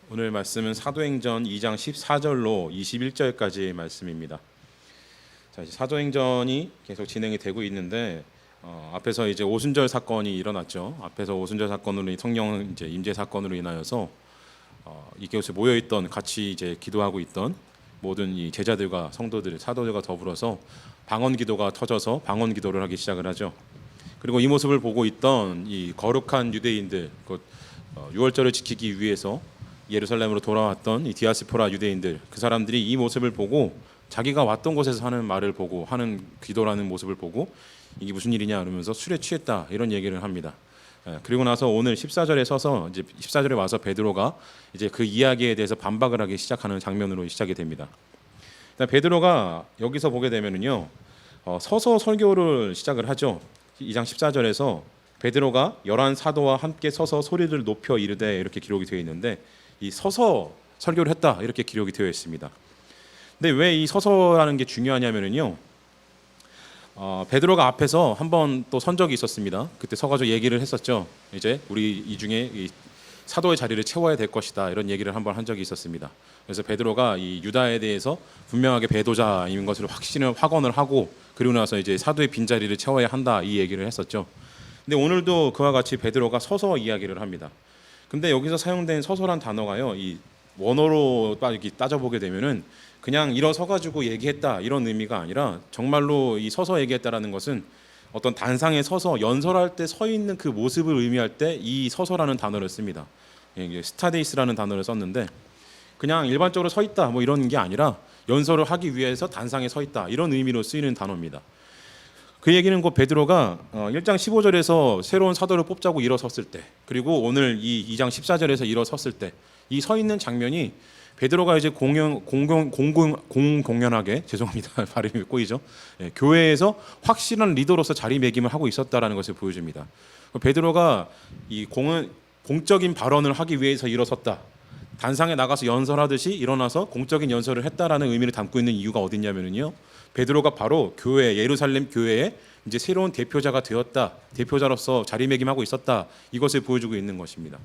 오늘 말씀은 사도행전 2장 14절로 21절까지의 말씀입니다. 자, 이제 사도행전이 계속 진행이 되고 있는데 앞에서 이제 오순절 사건이 일어났죠. 앞에서 오순절 사건으로 성령 이제 임재 사건으로 인하여서 이곳에 모여 있던 같이 이제 기도하고 있던 모든 이 제자들과 성도들, 사도들과 더불어서 방언 기도가 터져서 방언 기도를 하기 시작을 하죠. 그리고 이 모습을 보고 있던 이 거룩한 유대인들, 곧 6월절을 지키기 위해서 예루살렘으로 돌아왔던 이 디아스포라 유대인들, 그 사람들이 이 모습을 보고 자기가 왔던 곳에서 하는 말을 보고 하는 기도라는 모습을 보고 이게 무슨 일이냐 그러면서 술에 취했다 이런 얘기를 합니다. 그리고 나서 오늘 14절에 서서 이제 14절에 와서 베드로가 이제 그 이야기에 대해서 반박을 하기 시작하는 장면으로 시작이 됩니다. 베드로가 여기서 보게 되면은요, 서서 설교를 시작을 하죠. 2장 14절에서 베드로가 열한 사도와 함께 서서 소리를 높여 이르되 이렇게 기록이 되어 있는데, 이 서서 설교를 했다 이렇게 기록이 되어 있습니다. 근데 왜 이 서서라는 게 중요하냐면은요, 베드로가 앞에서 한번 또 선 적이 있었습니다. 그때 서가지고 얘기를 했었죠. 이제 우리 이 중에 이 사도의 자리를 채워야 될 것이다 이런 얘기를 한번 한 적이 있었습니다. 그래서 베드로가 이 유다에 대해서 분명하게 배도자인 것을 확언을 하고, 그리고 나서 이제 사도의 빈자리를 채워야 한다 이 얘기를 했었죠. 근데 오늘도 그와 같이 베드로가 서서 이야기를 합니다. 근데 여기서 사용된 서서란 단어가요, 이 원어로 따져보게 되면은 그냥 일어서가지고 얘기했다 이런 의미가 아니라, 정말로 이 서서 얘기했다라는 것은 어떤 단상에 서서 연설할 때 서 있는 그 모습을 의미할 때 이 서서라는 단어를 씁니다. 스타데이스라는 단어를 썼는데, 그냥 일반적으로 서 있다 뭐 이런 게 아니라 연설을 하기 위해서 단상에 서 있다 이런 의미로 쓰이는 단어입니다. 그 얘기는 곧 베드로가 1장 15절에서 새로운 사도를 뽑자고 일어섰을 때, 그리고 오늘 이 2장 14절에서 일어섰을 때 이 서 있는 장면이 베드로가 이제 공공연하게 죄송합니다 발음이 꼬이죠. 교회에서 확실한 리더로서 자리매김을 하고 있었다라는 것을 보여줍니다. 베드로가 이 공적인 발언을 하기 위해서 일어섰다, 단상에 나가서 연설하듯이 일어나서 공적인 연설을 했다라는 의미를 담고 있는 이유가 어디냐면요, 베드로가 바로 교회, 예루살렘 교회의 이제 새로운 대표자가 되었다, 대표자로서 자리매김하고 있었다, 이것을 보여주고 있는 것입니다.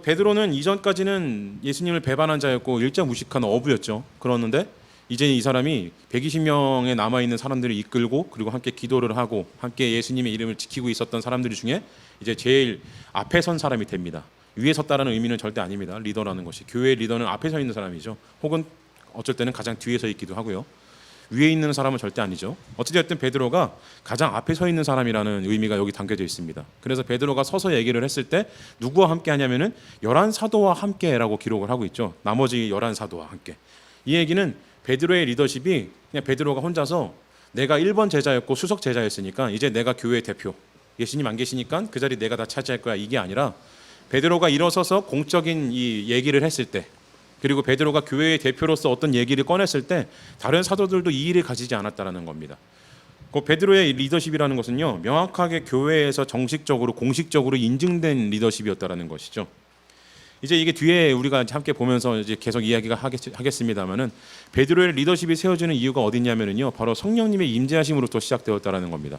베드로는 이전까지는 예수님을 배반한 자였고 일자 무식한 어부였죠. 그러는데 이제 이 사람이 120명의 남아있는 사람들을 이끌고, 그리고 함께 기도를 하고 함께 예수님의 이름을 지키고 있었던 사람들 중에 이제 제일 앞에 선 사람이 됩니다. 위에 섰다라는 의미는 절대 아닙니다. 리더라는 것이, 교회의 리더는 앞에 서 있는 사람이죠. 혹은 어쩔 때는 가장 뒤에 서 있기도 하고요. 위에 있는 사람은 절대 아니죠. 어찌됐든 베드로가 가장 앞에 서 있는 사람이라는 의미가 여기 담겨져 있습니다. 그래서 베드로가 서서 얘기를 했을 때 누구와 함께 하냐면은 11사도와 함께라고 기록을 하고 있죠. 나머지 11사도와 함께. 이 얘기는 베드로의 리더십이 그냥 베드로가 혼자서 내가 1번 제자였고 수석 제자였으니까 이제 내가 교회의 대표, 예수님 안 계시니까 그 자리 내가 다 차지할 거야, 이게 아니라 베드로가 일어서서 공적인 이 얘기를 했을 때, 그리고 베드로가 교회의 대표로서 어떤 얘기를 꺼냈을 때 다른 사도들도 이의를 가지지 않았다는 겁니다. 그 베드로의 리더십이라는 것은요, 명확하게 교회에서 정식적으로 공식적으로 인증된 리더십이었다는 것이죠. 이제 이게 뒤에 우리가 함께 보면서 이제 계속 이야기가 하겠습니다만은, 베드로의 리더십이 세워지는 이유가 어디냐면요, 바로 성령님의 임재하심으로부터 시작되었다는 겁니다.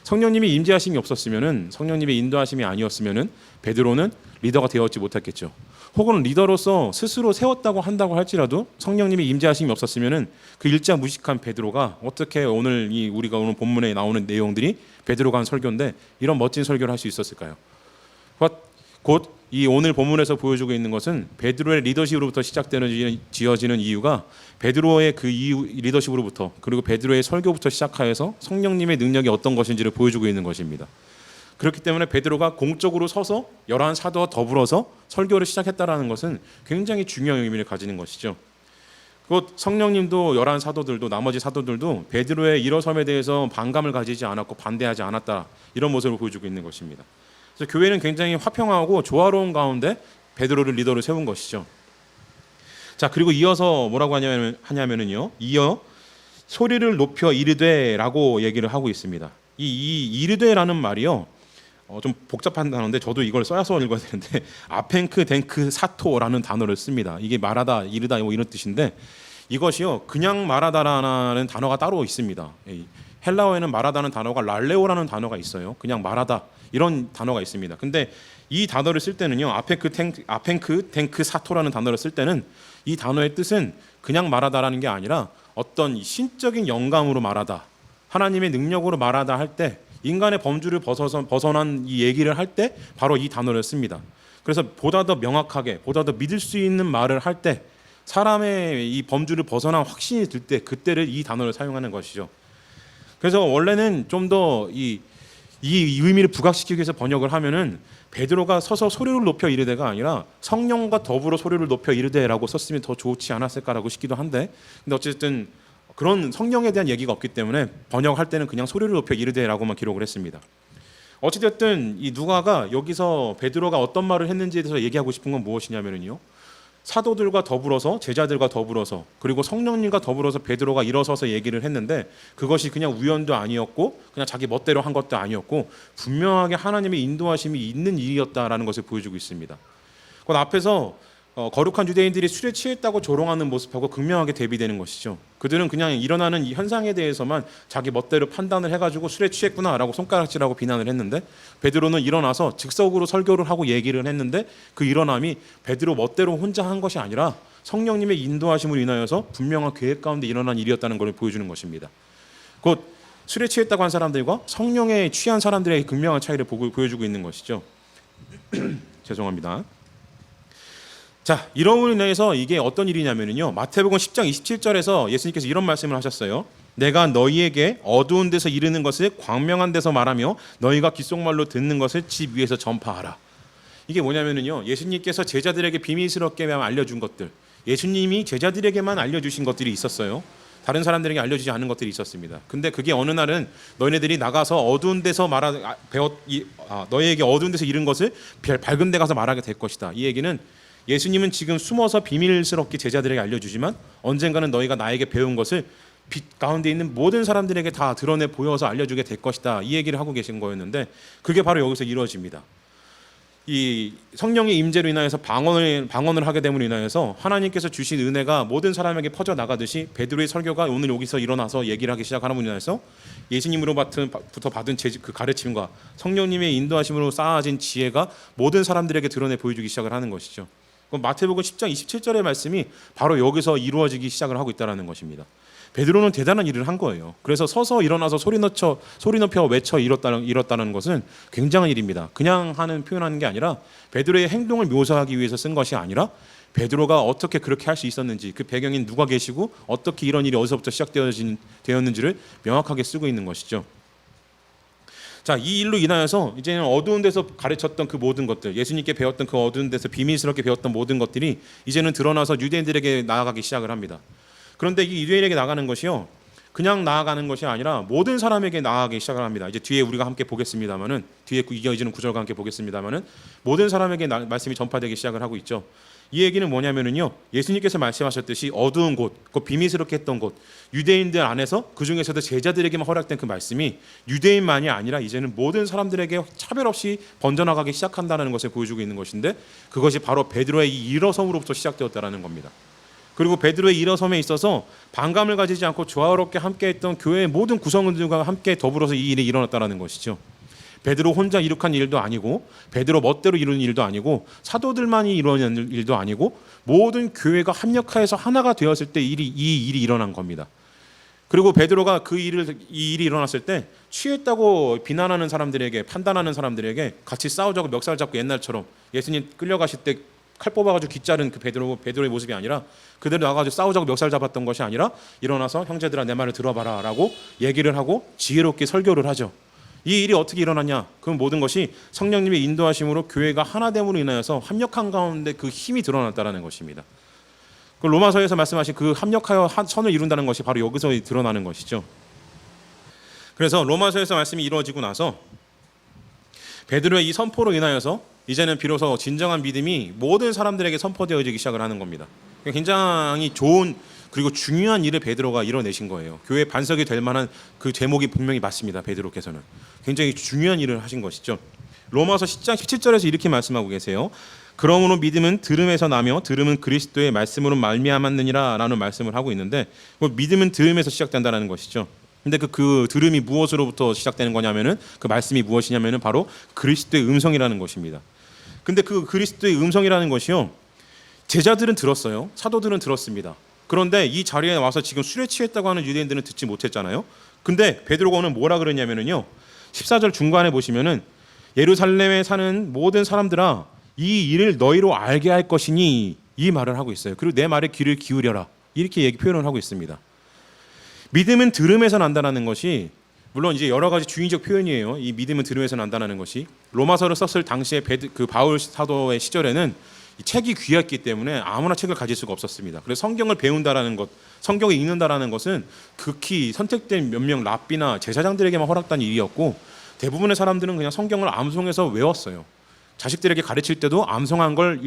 성령님이 임재하심이 없었으면은, 성령님의 인도하심이 아니었으면은 베드로는 리더가 되었지 못했겠죠. 혹은 리더로서 스스로 세웠다고 한다고 할지라도 성령님이 임재하심이 없었으면은 그 일자 무식한 베드로가 어떻게 오늘 우리가 오늘 본문에 나오는 내용들이 베드로가 한 설교인데 이런 멋진 설교를 할 수 있었을까요? 곧 이 오늘 본문에서 보여주고 있는 것은 베드로의 리더십으로부터 지어지는 이유가 베드로의 그 리더십으로부터, 그리고 베드로의 설교부터 시작하여서 성령님의 능력이 어떤 것인지를 보여주고 있는 것입니다. 그렇기 때문에 베드로가 공적으로 서서 11사도와 더불어서 설교를 시작했다라는 것은 굉장히 중요한 의미를 가지는 것이죠. 곧 성령님도 11사도들도 나머지 사도들도 베드로의 일어섬에 대해서 반감을 가지지 않았고 반대하지 않았다, 이런 모습을 보여주고 있는 것입니다. 그래서 교회는 굉장히 화평하고 조화로운 가운데 베드로를 리더로 세운 것이죠. 자, 그리고 이어서 뭐라고 하냐면은요, 이어 소리를 높여 이르되라고 얘기를 하고 있습니다. 이 이르되라는 말이요, 좀 복잡한 단어인데 저도 이걸 써서 읽어야 되는데 아펜크 댕크 사토라는 단어를 씁니다. 이게 말하다, 이르다 뭐 이런 뜻인데, 이것이요 그냥 말하다라는 단어가 따로 있습니다. 헬라어에는 말하다는 단어가 랄레오라는 단어가 있어요. 그냥 말하다 이런 단어가 있습니다. 근데 이 단어를 쓸 때는요, 아펜크 사토라는 단어를 쓸 때는 이 단어의 뜻은 그냥 말하다라는 게 아니라 어떤 신적인 영감으로 말하다, 하나님의 능력으로 말하다 할 때, 인간의 범주를 벗어난 이 얘기를 할 때 바로 이 단어를 씁니다. 그래서 보다 더 명확하게, 보다 더 믿을 수 있는 말을 할 때, 사람의 이 범주를 벗어난 확신이 들 때, 그때를 이 단어를 사용하는 것이죠. 그래서 원래는 좀 더 이 의미를 부각시키기 위해서 번역을 하면은 베드로가 서서 소리를 높여 이르되가 아니라 성령과 더불어 소리를 높여 이르되라고 썼으면 더 좋지 않았을까라고 싶기도 한데, 근데 어쨌든 그런 성령에 대한 얘기가 없기 때문에 번역할 때는 그냥 소리를 높여 이르되라고만 기록을 했습니다. 어찌됐든 이 누가가 여기서 베드로가 어떤 말을 했는지에 대해서 얘기하고 싶은 건 무엇이냐면요, 사도들과 더불어서, 제자들과 더불어서, 그리고 성령님과 더불어서 베드로가 일어서서 얘기를 했는데, 그것이 그냥 우연도 아니었고 그냥 자기 멋대로 한 것도 아니었고 분명하게 하나님의 인도하심이 있는 일이었다라는 것을 보여주고 있습니다. 그 앞에서 거룩한 유대인들이 술에 취했다고 조롱하는 모습하고 극명하게 대비되는 것이죠. 그들은 그냥 일어나는 이 현상에 대해서만 자기 멋대로 판단을 해가지고 술에 취했구나라고 손가락질하고 비난을 했는데, 베드로는 일어나서 즉석으로 설교를 하고 얘기를 했는데, 그 일어남이 베드로 멋대로 혼자 한 것이 아니라 성령님의 인도하심으로 인하여서 분명한 계획 가운데 일어난 일이었다는 것을 보여주는 것입니다. 곧 술에 취했다고 한 사람들과 성령에 취한 사람들의 극명한 차이를 보여주고 있는 것이죠. 죄송합니다. 자, 이러므로 인해서 이게 어떤 일이냐면요, 마태복음 10장 27절에서 예수님께서 이런 말씀을 하셨어요. 내가 너희에게 어두운 데서 이르는 것을 광명한 데서 말하며 너희가 귓속말로 듣는 것을 집 위에서 전파하라. 이게 뭐냐면요, 예수님께서 제자들에게 비밀스럽게 알려준 것들, 예수님이 제자들에게만 알려주신 것들이 있었어요. 다른 사람들에게 알려주지 않은 것들이 있었습니다. 근데 그게 어느 날은 너희네들이 나가서 어두운 데서 너희에게 어두운 데서 이른 것을 밝은 데 가서 말하게 될 것이다. 이 얘기는 예수님은 지금 숨어서 비밀스럽게 제자들에게 알려주지만 언젠가는 너희가 나에게 배운 것을 빛 가운데 있는 모든 사람들에게 다 드러내 보여서 알려주게 될 것이다. 이 얘기를 하고 계신 거였는데, 그게 바로 여기서 이루어집니다. 이 성령의 임재로 인하여서 방언을 하게 됨으로 인하여서 하나님께서 주신 은혜가 모든 사람에게 퍼져 나가듯이 베드로의 설교가 오늘 여기서 일어나서 얘기를 하기 시작하는 분으로 인하여서 예수님으로부터 받은 그 가르침과 성령님의 인도하심으로 쌓아진 지혜가 모든 사람들에게 드러내 보여주기 시작을 하는 것이죠. 마태복음 10장 27절의 말씀이 바로 여기서 이루어지기 시작을 하고 있다는 것입니다. 베드로는 대단한 일을 한 거예요. 그래서 서서 일어나서 소리 높여 외쳐 이뤘다는 것은 굉장한 일입니다. 그냥 표현하는 게 아니라 베드로의 행동을 묘사하기 위해서 쓴 것이 아니라 베드로가 어떻게 그렇게 할 수 있었는지, 그 배경인 누가 계시고 어떻게 이런 일이 어디서부터 시작되었는지를 명확하게 쓰고 있는 것이죠. 자, 이 일로 인하여서 이제는 어두운 데서 가르쳤던 그 모든 것들, 예수님께 배웠던 그 어두운 데서 비밀스럽게 배웠던 모든 것들이 이제는 드러나서 유대인들에게 나아가기 시작을 합니다. 그런데 이 유대인에게 나가는 것이요, 그냥 나아가는 것이 아니라 모든 사람에게 나아가기 시작을 합니다. 이제 뒤에 우리가 함께 보겠습니다만은, 뒤에 이어지는 구절과 함께 보겠습니다만은, 모든 사람에게 말씀이 전파되기 시작을 하고 있죠. 이 얘기는 뭐냐면은요, 예수님께서 말씀하셨듯이 어두운 곳, 그 비밀스럽게 했던 곳, 유대인들 안에서 그 중에서도 제자들에게만 허락된 그 말씀이 유대인만이 아니라 이제는 모든 사람들에게 차별 없이 번져나가기 시작한다는 것을 보여주고 있는 것인데, 그것이 바로 베드로의 이 일어섬으로부터 시작되었다는 겁니다. 그리고 베드로의 일어섬에 있어서 반감을 가지지 않고 조화롭게 함께했던 교회의 모든 구성원들과 함께 더불어서 이 일이 일어났다는 것이죠. 베드로 혼자 이룩한 일도 아니고, 베드로 멋대로 이루는 일도 아니고, 사도들만이 이루는 일도 아니고, 모든 교회가 합력하여서 하나가 되었을 때 이 일이 일어난 겁니다. 그리고 베드로가 이 일이 일어났을 때 취했다고 비난하는 사람들에게, 판단하는 사람들에게 같이 싸우자고 멱살 잡고 옛날처럼 예수님 끌려가실 때 칼 뽑아가지고 귀자른 그 베드로의 모습이 아니라, 그대로 나가가지고 싸우자고 멱살 잡았던 것이 아니라 일어나서 형제들아 내 말을 들어봐라 라고 얘기를 하고 지혜롭게 설교를 하죠. 이 일이 어떻게 일어났냐? 그 모든 것이 성령님의 인도하심으로 교회가 하나됨으로 인하여서 합력한 가운데 그 힘이 드러났다는 것입니다. 그 로마서에서 말씀하신 그 합력하여 선을 이룬다는 것이 바로 여기서 드러나는 것이죠. 그래서 로마서에서 말씀이 이루어지고 나서 베드로의 이 선포로 인하여서 이제는 비로소 진정한 믿음이 모든 사람들에게 선포되어지기 시작을 하는 겁니다. 굉장히 좋은 그리고 중요한 일을 베드로가 이뤄내신 거예요. 교회 반석이 될 만한 그 제목이 분명히 맞습니다. 베드로께서는 굉장히 중요한 일을 하신 것이죠. 로마서 10장 17절에서 이렇게 말씀하고 계세요. 그러므로 믿음은 들음에서 나며 들음은 그리스도의 말씀으로 말미암았느니라 라는 말씀을 하고 있는데, 믿음은 들음에서 시작된다는 것이죠. 근데 그 들음이 무엇으로부터 시작되는 거냐면은, 그 말씀이 무엇이냐면은 바로 그리스도의 음성이라는 것입니다. 근데 그 그리스도의 음성이라는 것이요, 제자들은 들었어요. 사도들은 들었습니다. 그런데 이 자리에 와서 지금 술에 취했다고 하는 유대인들은 듣지 못했잖아요. 근데 베드로가 오늘 뭐라 그러냐면은요, 14절 중간에 보시면은 예루살렘에 사는 모든 사람들아, 이 일을 너희로 알게 할 것이니, 이 말을 하고 있어요. 그리고 내 말에 귀를 기울여라, 이렇게 표현을 하고 있습니다. 믿음은 들음에서 난다는 것이, 물론 이제 여러 가지 주의적 표현이에요. 이 믿음은 들음에서 난다는 것이, 로마서를 썼을 당시에 그 바울 사도의 시절에는 이 책이 귀했기 때문에 아무나 책을 가질 수가 없었습니다. 그래서 성경을 배운다라는 것, 성경을 읽는다라는 것은 극히 선택된 몇 명 랍비나 제사장들에게만 허락된 일이었고, 대부분의 사람들은 그냥 성경을 암송해서 외웠어요. 자식들에게 가르칠 때도 암송한 걸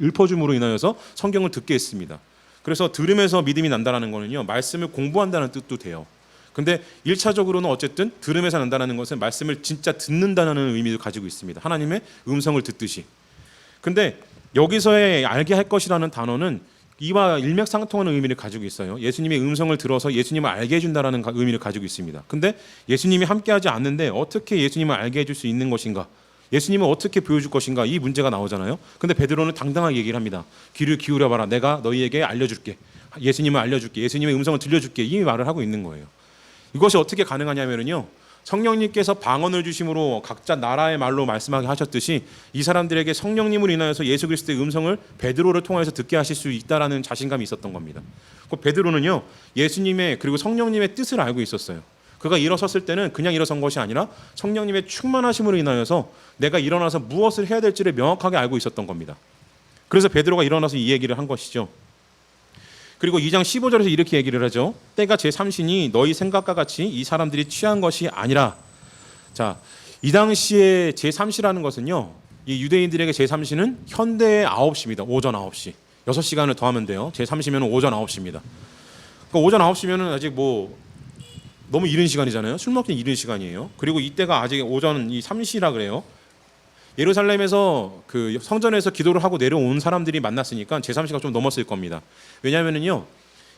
읊어줌으로 인하여서 성경을 듣게 했습니다. 그래서 들음에서 믿음이 난다는 거는요, 말씀을 공부한다는 뜻도 돼요. 근데 1차적으로는 어쨌든 들음에서 난다는 것은 말씀을 진짜 듣는다는 의미를 가지고 있습니다. 하나님의 음성을 듣듯이. 근데 여기서의 알게 할 것이라는 단어는 이와 일맥상통하는 의미를 가지고 있어요. 예수님의 음성을 들어서 예수님을 알게 해준다는 의미를 가지고 있습니다. 근데 예수님이 함께하지 않는데 어떻게 예수님을 알게 해줄 수 있는 것인가, 예수님을 어떻게 보여줄 것인가, 이 문제가 나오잖아요. 근데 베드로는 당당하게 얘기를 합니다. 귀를 기울여봐라, 내가 너희에게 알려줄게, 예수님을 알려줄게, 예수님의 음성을 들려줄게, 이 말을 하고 있는 거예요. 이것이 어떻게 가능하냐면요, 성령님께서 방언을 주심으로 각자 나라의 말로 말씀하게 하셨듯이 이 사람들에게 성령님을 인하여서 예수 그리스도의 음성을 베드로를 통해서 듣게 하실 수 있다라는 자신감이 있었던 겁니다. 그 베드로는요, 예수님의 그리고 성령님의 뜻을 알고 있었어요. 그가 일어섰을 때는 그냥 일어선 것이 아니라 성령님의 충만하심으로 인하여서 내가 일어나서 무엇을 해야 될지를 명확하게 알고 있었던 겁니다. 그래서 베드로가 일어나서 이 얘기를 한 것이죠. 그리고 2장 15절에서 이렇게 얘기를 하죠. 때가 제3신이 너희 생각과 같이 이 사람들이 취한 것이 아니라. 자, 이 당시에 제3시라는 것은요, 이 유대인들에게 제3시는 현대의 9시입니다. 오전 9시. 6시간을 더하면 돼요. 제3시면 오전 9시입니다. 그러니까 오전 9시면 아직 뭐 너무 이른 시간이잖아요. 술 먹긴 이른 시간이에요. 그리고 이때가 아직 오전 이 3시라 그래요. 예루살렘에서 그 성전에서 기도를 하고 내려온 사람들이 만났으니까 제3시가 좀 넘었을 겁니다. 왜냐하면요,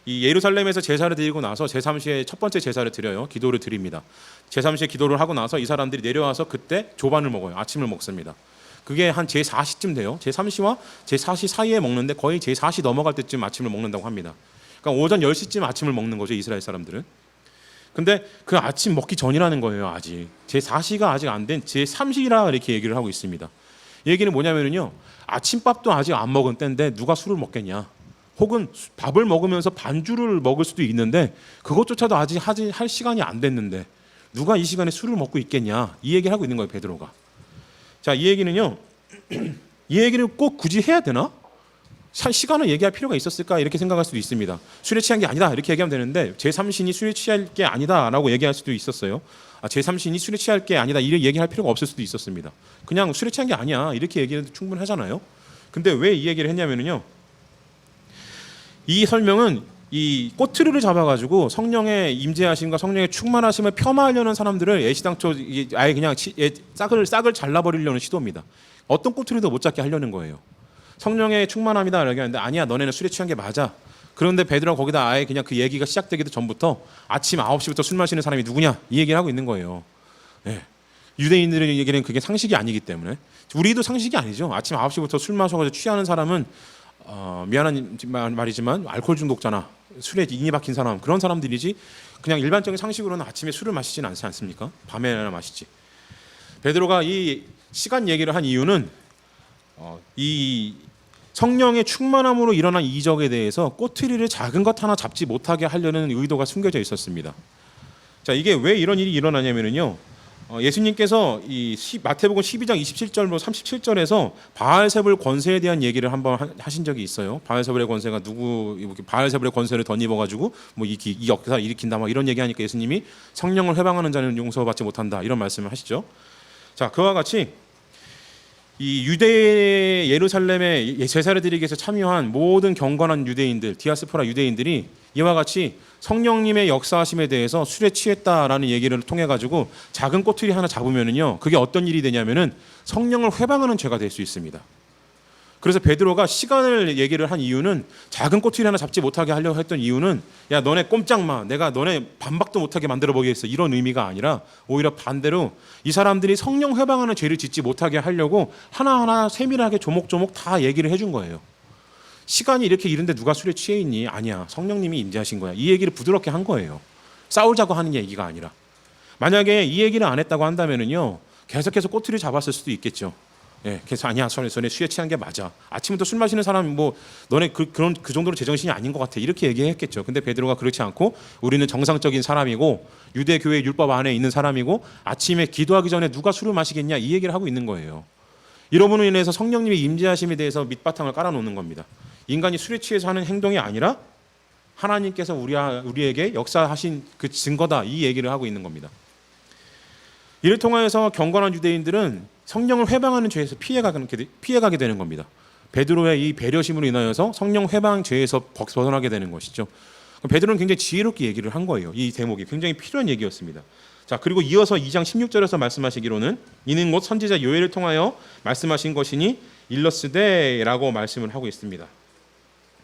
이 예루살렘에서 제사를 드리고 나서 제3시에 첫 번째 제사를 드려요. 기도를 드립니다. 제3시에 기도를 하고 나서 이 사람들이 내려와서 그때 조반을 먹어요. 아침을 먹습니다. 그게 한 제4시쯤 돼요. 제3시와 제4시 사이에 먹는데 거의 제4시 넘어갈 때쯤 아침을 먹는다고 합니다. 그러니까 오전 10시쯤 아침을 먹는 거죠, 이스라엘 사람들은. 근데 그 아침 먹기 전이라는 거예요. 아직 제4시가 아직 안 된 제3시라 이렇게 얘기를 하고 있습니다. 이 얘기는 뭐냐면요, 아침밥도 아직 안 먹은 때인데 누가 술을 먹겠냐, 혹은 밥을 먹으면서 반주를 먹을 수도 있는데 그것조차도 아직 할 시간이 안 됐는데 누가 이 시간에 술을 먹고 있겠냐, 이 얘기를 하고 있는 거예요, 베드로가. 자, 이 얘기는요, 이 얘기를 꼭 굳이 해야 되나? 시간을 얘기할 필요가 있었을까, 이렇게 생각할 수도 있습니다. 술에 취한 게 아니다, 이렇게 얘기하면 되는데 제3신이 술에 취할 게 아니다라고 얘기할 수도 있었어요. 제3신이 술에 취할 게 아니다, 이렇게 얘기할 필요가 없을 수도 있었습니다. 그냥 술에 취한 게 아니야, 이렇게 얘기해도 충분하잖아요. 근데 왜 이 얘기를 했냐면요, 이 설명은 이 꼬투리를 잡아가지고 성령의 임재하심과 성령의 충만하심을 폄하하려는 사람들을 애시당초 아예 그냥 싹을 잘라버리려는 시도입니다. 어떤 꼬투리도 못 잡게 하려는 거예요. 성령의 충만함이다 이렇게 하는데, 아니야, 너네는 술에 취한 게 맞아. 그런데 베드로가 거기다 아예 그냥 그 얘기가 시작되기도 전부터 아침 9시부터 술 마시는 사람이 누구냐, 이 얘기를 하고 있는 거예요. 네. 유대인들의 얘기는 그게 상식이 아니기 때문에, 우리도 상식이 아니죠. 아침 9시부터 술 마셔가지고 취하는 사람은 미안한 말이지만 알코올 중독자나 술에 인이 박힌 사람, 그런 사람들이지, 그냥 일반적인 상식으로는 아침에 술을 마시지는 않지 않습니까? 밤에나 마시지. 베드로가 이 시간 얘기를 한 이유는 이 성령의 충만함으로 일어난 이적에 대해서 꼬투리를 작은 것 하나 잡지 못하게 하려는 의도가 숨겨져 있었습니다. 자, 이게 왜 이런 일이 일어나냐면요, 예수님께서 이 마태복음 12장 27절로 37절에서 바알세불 권세에 대한 얘기를 한번 하신 적이 있어요. 바알세불의 권세가 바알세불의 권세를 덧입어가지고 뭐 이 역사를 일으킨다, 막 이런 얘기하니까 예수님이 성령을 회방하는 자는 용서받지 못한다, 이런 말씀을 하시죠. 자, 그와 같이 이 유대 예루살렘에 제사를 드리기 위해서 참여한 모든 경건한 유대인들, 디아스포라 유대인들이 이와 같이 성령님의 역사하심에 대해서 술에 취했다라는 얘기를 통해 가지고 작은 꼬투리 하나 잡으면은요, 그게 어떤 일이 되냐면은 성령을 회방하는 죄가 될 수 있습니다. 그래서 베드로가 시간을 얘기를 한 이유는 작은 꼬투리 하나 잡지 못하게 하려고 했던 이유는 야 너네 꼼짝 마, 내가 너네 반박도 못하게 만들어 보겠어, 이런 의미가 아니라 오히려 반대로 이 사람들이 성령 회방하는 죄를 짓지 못하게 하려고 하나하나 세밀하게 조목조목 다 얘기를 해준 거예요. 시간이 이렇게 이른데 누가 술에 취해 있니? 아니야, 성령님이 임재하신 거야. 이 얘기를 부드럽게 한 거예요. 싸우자고 하는 얘기가 아니라. 만약에 이 얘기를 안 했다고 한다면은요, 계속해서 꼬투리 잡았을 수도 있겠죠. 예, 그래서 아니야, 전에 술에 취한 게 맞아. 아침부터 술 마시는 사람 뭐 너네 그 정도로 제정신이 아닌 것 같아, 이렇게 얘기했겠죠. 근데 베드로가 그렇지 않고 우리는 정상적인 사람이고 유대 교회 율법 안에 있는 사람이고 아침에 기도하기 전에 누가 술을 마시겠냐, 이 얘기를 하고 있는 거예요. 이러므로 인해서 성령님의 임재하심에 대해서 밑바탕을 깔아놓는 겁니다. 인간이 술에 취해서 하는 행동이 아니라 하나님께서 우리에게 역사하신 그 증거다, 이 얘기를 하고 있는 겁니다. 이를 통하여서 경건한 유대인들은 성령을 회방하는 죄에서 피해가게 되는 겁니다. 베드로의 이 배려심으로 인하여서 성령 회방 죄에서 벗어나게 되는 것이죠. 베드로는 굉장히 지혜롭게 얘기를 한 거예요. 이 대목이 굉장히 필요한 얘기였습니다. 자, 그리고 이어서 2장 16절에서 말씀하시기로는 이는 곧 선지자 요엘을 통하여 말씀하신 것이니 일러스되라고 말씀을 하고 있습니다.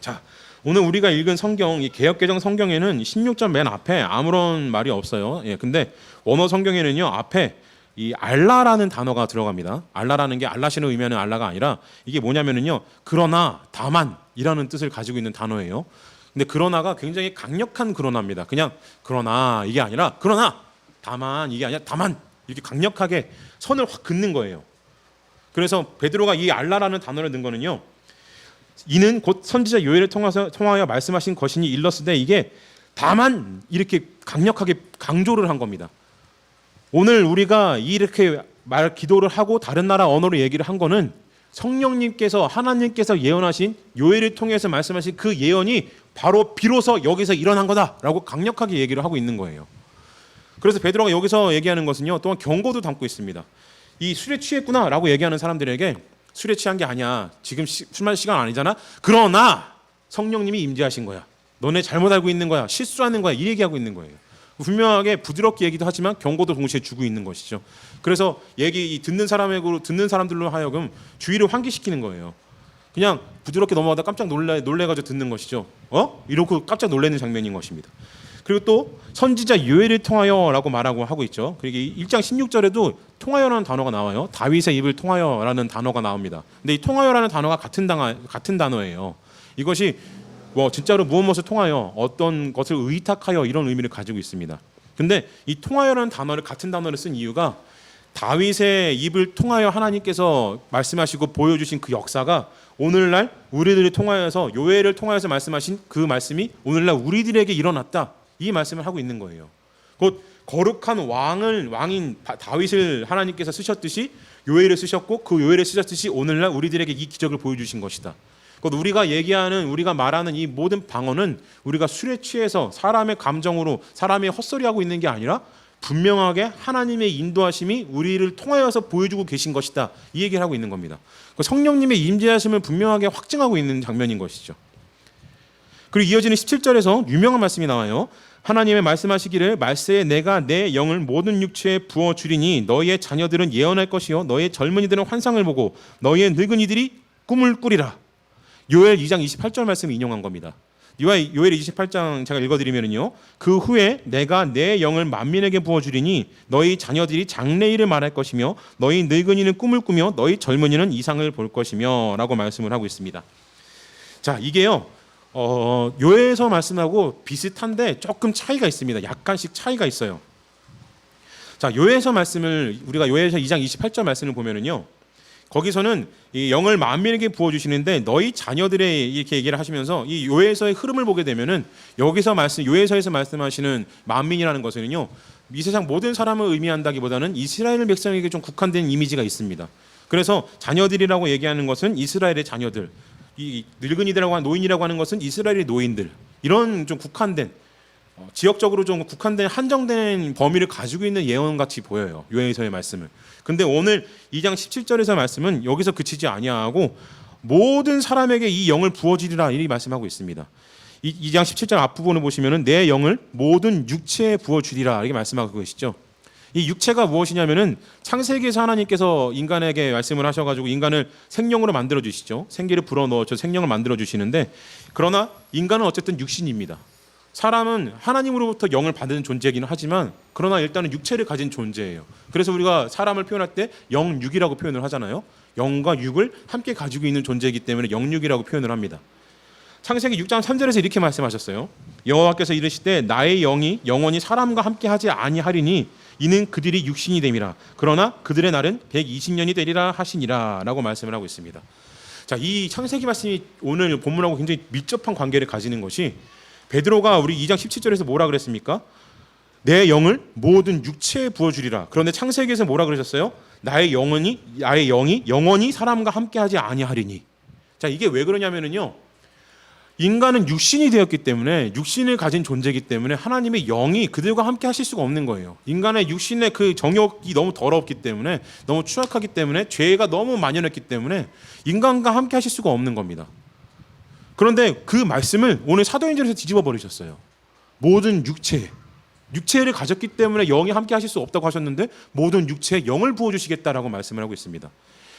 자, 오늘 우리가 읽은 성경, 이 개역개정 성경에는 16절 맨 앞에 아무런 말이 없어요. 예, 근데 원어 성경에는요, 앞에 이 알라라는 단어가 들어갑니다. 알라라는 게 알라시는 의미하는 알라가 아니라 이게 뭐냐면은요, 그러나 다만이라는 뜻을 가지고 있는 단어예요. 근데 그러나가 굉장히 강력한 그러나입니다. 그냥 그러나 이게 아니라 그러나 다만, 이게 아니라 다만, 이렇게 강력하게 선을 확 긋는 거예요. 그래서 베드로가 이 알라라는 단어를 넣은 거는요, 이는 곧 선지자 요엘을 통하여 말씀하신 것이니 일러스되, 이게 다만 이렇게 강력하게 강조를 한 겁니다. 오늘 우리가 이렇게 기도를 하고 다른 나라 언어로 얘기를 한 거는 성령님께서, 하나님께서 예언하신 요엘을 통해서 말씀하신 그 예언이 바로 비로소 여기서 일어난 거다라고 강력하게 얘기를 하고 있는 거예요. 그래서 베드로가 여기서 얘기하는 것은요, 또한 경고도 담고 있습니다. 이 술에 취했구나라고 얘기하는 사람들에게 술에 취한 게 아니야, 지금 술 마실 시간 아니잖아, 그러나 성령님이 임재하신 거야, 너네 잘못 알고 있는 거야, 실수하는 거야, 이 얘기하고 있는 거예요. 분명하게 부드럽게 얘기도 하지만 경고도 동시에 주고 있는 것이죠. 그래서 듣는 사람들로 하여금 주의를 환기시키는 거예요. 그냥 부드럽게 넘어가다 깜짝 놀래가지고 듣는 것이죠. 이러고 깜짝 놀라는 장면인 것입니다. 그리고 또 선지자 요엘을 통하여라고 말하고 하고 있죠. 그리고 1장 16절에도 통하여라는 단어가 나와요. 다윗의 입을 통하여라는 단어가 나옵니다. 근데 이 통하여라는 단어가 같은 단어예요. 이것이 진짜로 무엇을 통하여, 어떤 것을 의탁하여, 이런 의미를 가지고 있습니다. 근데 이 통하여라는 같은 단어를 쓴 이유가 다윗의 입을 통하여 하나님께서 말씀하시고 보여주신 그 역사가 오늘날 우리들을 통하여서, 요엘을 통하여서 말씀하신 그 말씀이 오늘날 우리들에게 일어났다, 이 말씀을 하고 있는 거예요. 곧 거룩한 왕인 다윗을 하나님께서 쓰셨듯이 요엘을 쓰셨고, 그 요엘을 쓰셨듯이 오늘날 우리들에게 이 기적을 보여주신 것이다. 우리가 말하는 이 모든 방언은 우리가 술에 취해서 사람의 감정으로 사람의 헛소리하고 있는 게 아니라 분명하게 하나님의 인도하심이 우리를 통하여서 보여주고 계신 것이다, 이 얘기를 하고 있는 겁니다. 성령님의 임재하심을 분명하게 확증하고 있는 장면인 것이죠. 그리고 이어지는 17절에서 유명한 말씀이 나와요. 하나님의 말씀하시기를 말세에 내가 내 영을 모든 육체에 부어주리니 너희의 자녀들은 예언할 것이요 너희의 젊은이들은 환상을 보고 너희의 늙은이들이 꿈을 꾸리라. 요엘 2장 28절 말씀을 인용한 겁니다. 요엘 28장 제가 읽어드리면요, 그 후에 내가 내 영을 만민에게 부어주리니 너희 자녀들이 장래일을 말할 것이며 너희 늙은이는 꿈을 꾸며 너희 젊은이는 이상을 볼 것이며 라고 말씀을 하고 있습니다. 자, 이게요, 요엘에서 말씀하고 비슷한데 조금 차이가 있습니다. 약간씩 차이가 있어요. 자, 요엘에서 2장 28절 말씀을 보면은요, 거기서는 이 영을 만민에게 부어주시는데 너희 자녀들의, 이렇게 얘기를 하시면서 이 요엘서의 흐름을 보게 되면은 요엘서에서 말씀하시는 만민이라는 것은요, 이 세상 모든 사람을 의미한다기보다는 이스라엘 백성에게 좀 국한된 이미지가 있습니다. 그래서 자녀들이라고 얘기하는 것은 이스라엘의 자녀들, 이 늙은이들이라고 하는 노인이라고 하는 것은 이스라엘의 노인들, 이런 좀 국한된, 지역적으로 좀 국한된 한정된 범위를 가지고 있는 예언같이 보여요, 요엘서의 말씀을. 근데 오늘 2장 17절에서 말씀은 여기서 그치지 아니하고 모든 사람에게 이 영을 부어주리라, 이렇게 말씀하고 있습니다. 2장 17절 앞부분을 보시면은 내 영을 모든 육체에 부어주리라, 이렇게 말씀하고 계시죠. 이 육체가 무엇이냐면은 창세기에서 하나님께서 인간에게 말씀을 하셔가지고 인간을 생명으로 만들어 주시죠. 생기를 불어넣어서 생명을 만들어 주시는데, 그러나 인간은 어쨌든 육신입니다. 사람은 하나님으로부터 영을 받는 존재이기는 하지만 그러나 일단은 육체를 가진 존재예요. 그래서 우리가 사람을 표현할 때 영육이라고 표현을 하잖아요. 영과 육을 함께 가지고 있는 존재이기 때문에 영육이라고 표현을 합니다. 창세기 6장 3절에서 이렇게 말씀하셨어요. 여호와께서 이르시되 나의 영이 영원히 사람과 함께 하지 아니하리니 이는 그들이 육신이 됨이라. 그러나 그들의 날은 120년이 되리라 하시니라 라고 말씀을 하고 있습니다. 자, 이 창세기 말씀이 오늘 본문하고 굉장히 밀접한 관계를 가지는 것이, 베드로가 우리 2장 17절에서 뭐라 그랬습니까? 내 영을 모든 육체에 부어주리라. 그런데 창세기에서 뭐라 그러셨어요? 나의 영이 영원히 사람과 함께하지 아니하리니. 자, 이게 왜 그러냐면요, 인간은 육신이 되었기 때문에, 육신을 가진 존재이기 때문에 하나님의 영이 그들과 함께 하실 수가 없는 거예요. 인간의 육신의 그 정욕이 너무 더럽기 때문에, 너무 추악하기 때문에, 죄가 너무 만연했기 때문에 인간과 함께 하실 수가 없는 겁니다. 그런데 그 말씀을 오늘 사도행전에서 뒤집어 버리셨어요. 모든 육체를 가졌기 때문에 영이 함께 하실 수 없다고 하셨는데 모든 육체에 영을 부어주시겠다라고 말씀을 하고 있습니다.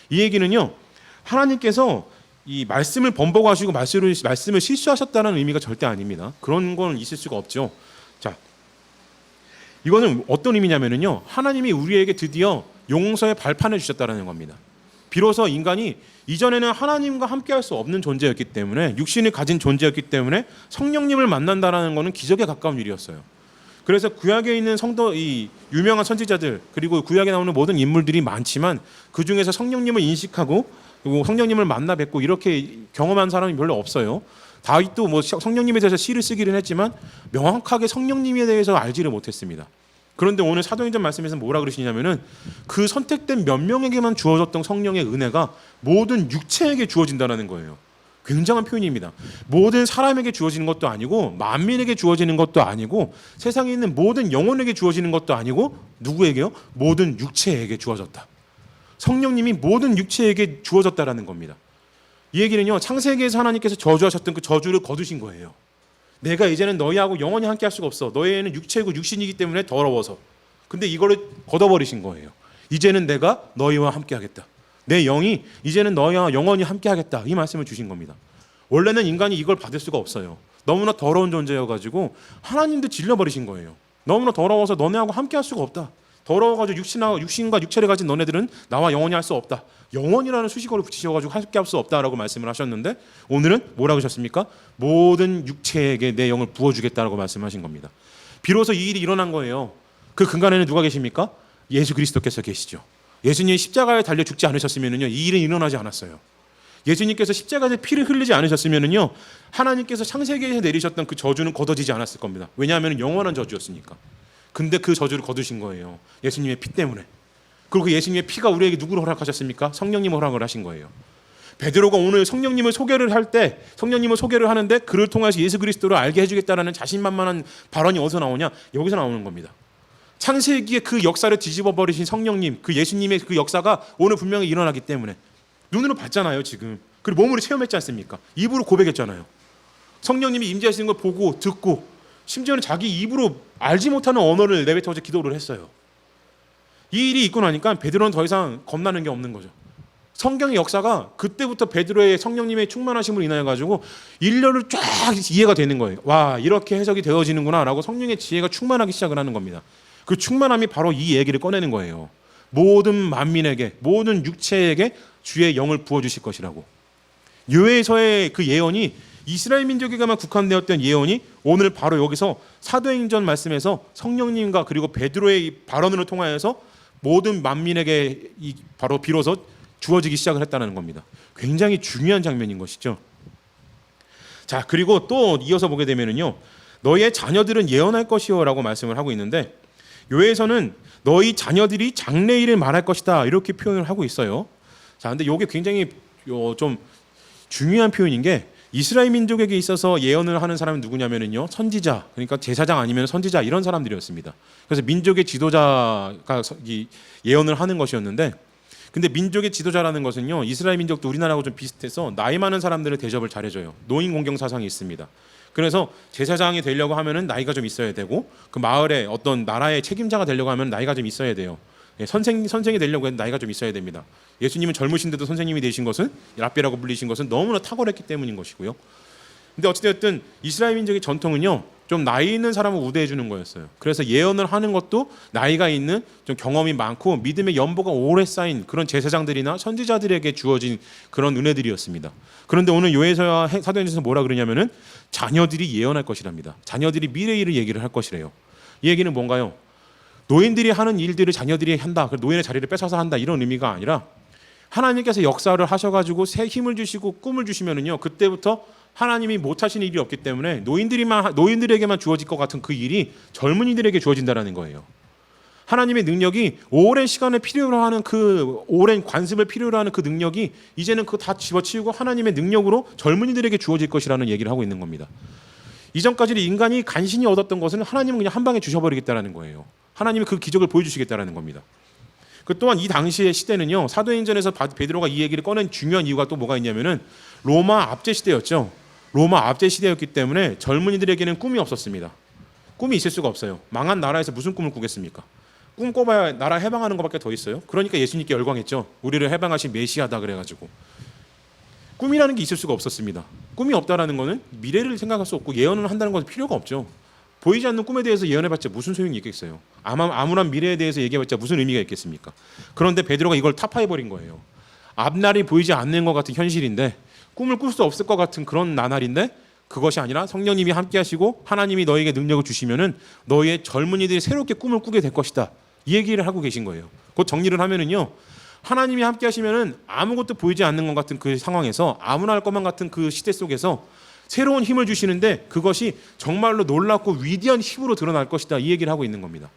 이 얘기는요, 하나님께서 이 말씀을 번복하시고 말씀을 실수하셨다는 의미가 절대 아닙니다. 그런 건 있을 수가 없죠. 자, 이거는 어떤 의미냐면요, 하나님이 우리에게 드디어 용서의 발판을 주셨다는 겁니다. 비로소 인간이 이전에는 하나님과 함께할 수 없는 존재였기 때문에, 육신을 가진 존재였기 때문에 성령님을 만난다라는 것은 기적에 가까운 일이었어요. 그래서 구약에 있는 이 유명한 선지자들, 그리고 구약에 나오는 모든 인물들이 많지만 그 중에서 성령님을 인식하고 그리고 성령님을 만나 뵙고 이렇게 경험한 사람이 별로 없어요. 다윗도 뭐 성령님에 대해서 시를 쓰기는 했지만 명확하게 성령님에 대해서 알지를 못했습니다. 그런데 오늘 사도행전 말씀에서 뭐라 그러시냐면은 그 선택된 몇 명에게만 주어졌던 성령의 은혜가 모든 육체에게 주어진다는 거예요. 굉장한 표현입니다. 모든 사람에게 주어지는 것도 아니고, 만민에게 주어지는 것도 아니고, 세상에 있는 모든 영혼에게 주어지는 것도 아니고, 누구에게요? 모든 육체에게 주어졌다. 성령님이 모든 육체에게 주어졌다라는 겁니다. 이 얘기는요, 창세기에서 하나님께서 저주하셨던 그 저주를 거두신 거예요. 내가 이제는 너희하고 영원히 함께 할 수가 없어. 너희는 육체이고 육신이기 때문에 더러워서. 근데 이거를 걷어버리신 거예요. 이제는 내가 너희와 함께 하겠다. 내 영이 이제는 너희와 영원히 함께 하겠다. 이 말씀을 주신 겁니다. 원래는 인간이 이걸 받을 수가 없어요. 너무나 더러운 존재여가지고 하나님도 질러버리신 거예요. 너무나 더러워서 너네하고 함께 할 수가 없다. 더러워가지고 육신과 육체를 가진 너네들은 나와 영원히 할 수 없다. 영원이라는 수식어를 붙이셔가지고 함께 할 수 없다라고 말씀을 하셨는데, 오늘은 뭐라고 하셨습니까? 모든 육체에게 내 영을 부어주겠다라고 말씀하신 겁니다. 비로소 이 일이 일어난 거예요. 그 근간에는 누가 계십니까? 예수 그리스도께서 계시죠. 예수님이 십자가에 달려 죽지 않으셨으면요, 이 일은 일어나지 않았어요. 예수님께서 십자가에 피를 흘리지 않으셨으면요, 하나님께서 창세기에서 내리셨던 그 저주는 걷어지지 않았을 겁니다. 왜냐하면 영원한 저주였으니까. 근데 그 저주를 거두신 거예요. 예수님의 피 때문에. 그리고 예수님의 피가 우리에게 누구를 허락하셨습니까? 성령님을 허락을 하신 거예요. 베드로가 오늘 성령님을 소개를 하는데 그를 통해서 예수 그리스도를 알게 해주겠다라는 자신만만한 발언이 어디서 나오냐? 여기서 나오는 겁니다. 창세기의 그 역사를 뒤집어 버리신 성령님, 그 예수님의 그 역사가 오늘 분명히 일어나기 때문에 눈으로 봤잖아요, 지금. 그리고 몸으로 체험했지 않습니까? 입으로 고백했잖아요. 성령님이 임재하시는 걸 보고 듣고, 심지어는 자기 입으로 알지 못하는 언어를 내뱉어서 기도를 했어요. 이 일이 있고 나니까 베드로는 더 이상 겁나는 게 없는 거죠. 성경의 역사가 그때부터 베드로의 성령님의 충만하심을 인하여 가지고 일렬을 쫙 이해가 되는 거예요. 와, 이렇게 해석이 되어지는구나라고 성령의 지혜가 충만하기 시작을 하는 겁니다. 그 충만함이 바로 이 얘기를 꺼내는 거예요. 모든 만민에게, 모든 육체에게 주의 영을 부어주실 것이라고. 요에서의 그 예언이 이스라엘 민족에게만 국한되었던 예언이 오늘 바로 여기서 사도행전 말씀에서 성령님과 그리고 베드로의 발언으로 통하여서 모든 만민에게 바로 비로소 주어지기 시작을 했다는 겁니다. 굉장히 중요한 장면인 것이죠. 자, 그리고 또 이어서 보게 되면은요, 너희의 자녀들은 예언할 것이요라고 말씀을 하고 있는데, 요에서는 너희 자녀들이 장래일을 말할 것이다 이렇게 표현을 하고 있어요. 자, 근데 이게 굉장히 좀 중요한 표현인 게, 이스라엘 민족에게 있어서 예언을 하는 사람은 누구냐면요, 선지자, 그러니까 제사장 아니면 선지자, 이런 사람들이었습니다. 그래서 민족의 지도자가 예언을 하는 것이었는데, 근데 민족의 지도자라는 것은요, 이스라엘 민족도 우리나라하고 좀 비슷해서 나이 많은 사람들을 대접을 잘해줘요. 노인 공경 사상이 있습니다. 그래서 제사장이 되려고 하면은 나이가 좀 있어야 되고 그 마을의 어떤 나라의 책임자가 되려고 하면 나이가 좀 있어야 돼요. 예, 선생이 되려고 해도 나이가 좀 있어야 됩니다. 예수님은 젊으신데도 선생님이 되신 것은 랍비라고 불리신 것은 너무나 탁월했기 때문인 것이고요. 근데 어찌됐든 이스라엘 민족의 전통은요, 좀 나이 있는 사람을 우대해 주는 거였어요. 그래서 예언을 하는 것도 나이가 있는 좀 경험이 많고 믿음의 연보가 오래 쌓인 그런 제사장들이나 선지자들에게 주어진 그런 은혜들이었습니다. 그런데 오늘 요에서와 사도행전에서 뭐라 그러냐면은 자녀들이 예언할 것이랍니다. 자녀들이 미래 일을 얘기를 할 것이래요. 이 얘기는 뭔가요? 노인들이 하는 일들을 자녀들이 한다, 노인의 자리를 뺏어서 한다, 이런 의미가 아니라 하나님께서 역사를 하셔가지고 새 힘을 주시고 꿈을 주시면은요, 그때부터 하나님이 못하신 일이 없기 때문에 노인들에게만 주어질 것 같은 그 일이 젊은이들에게 주어진다라는 거예요. 하나님의 능력이 오랜 시간을 필요로 하는 그 오랜 관습을 필요로 하는 그 능력이 이제는 그거 다 집어치우고 하나님의 능력으로 젊은이들에게 주어질 것이라는 얘기를 하고 있는 겁니다. 이전까지 인간이 간신히 얻었던 것은 하나님은 그냥 한 방에 주셔버리겠다라는 거예요. 하나님이 그 기적을 보여주시겠다라는 겁니다. 그 또한 이 당시의 시대는요, 사도행전에서 베드로가 이 얘기를 꺼낸 중요한 이유가 또 뭐가 있냐면은 로마 압제 시대였죠. 로마 압제 시대였기 때문에 젊은이들에게는 꿈이 없었습니다. 꿈이 있을 수가 없어요. 망한 나라에서 무슨 꿈을 꾸겠습니까? 꿈 꿔봐야 나라 해방하는 것밖에 더 있어요. 그러니까 예수님께 열광했죠. 우리를 해방하신 메시아다 그래가지고. 꿈이라는 게 있을 수가 없었습니다. 꿈이 없다라는 거는 미래를 생각할 수 없고 예언을 한다는 것은 필요가 없죠. 보이지 않는 꿈에 대해서 예언해봤자 무슨 소용이 있겠어요. 암울한 미래에 대해서 얘기해봤자 무슨 의미가 있겠습니까? 그런데 베드로가 이걸 타파해버린 거예요. 앞날이 보이지 않는 것 같은 현실인데, 꿈을 꿀 수 없을 것 같은 그런 나날인데, 그것이 아니라 성령님이 함께 하시고 하나님이 너에게 능력을 주시면은 너희의 젊은이들이 새롭게 꿈을 꾸게 될 것이다, 이 얘기를 하고 계신 거예요. 곧 정리를 하면은요, 하나님이 함께 하시면은 아무것도 보이지 않는 것 같은 그 상황에서, 암울할 것만 같은 그 시대 속에서 새로운 힘을 주시는데 그것이 정말로 놀랍고 위대한 힘으로 드러날 것이다, 이 얘기를 하고 있는 겁니다.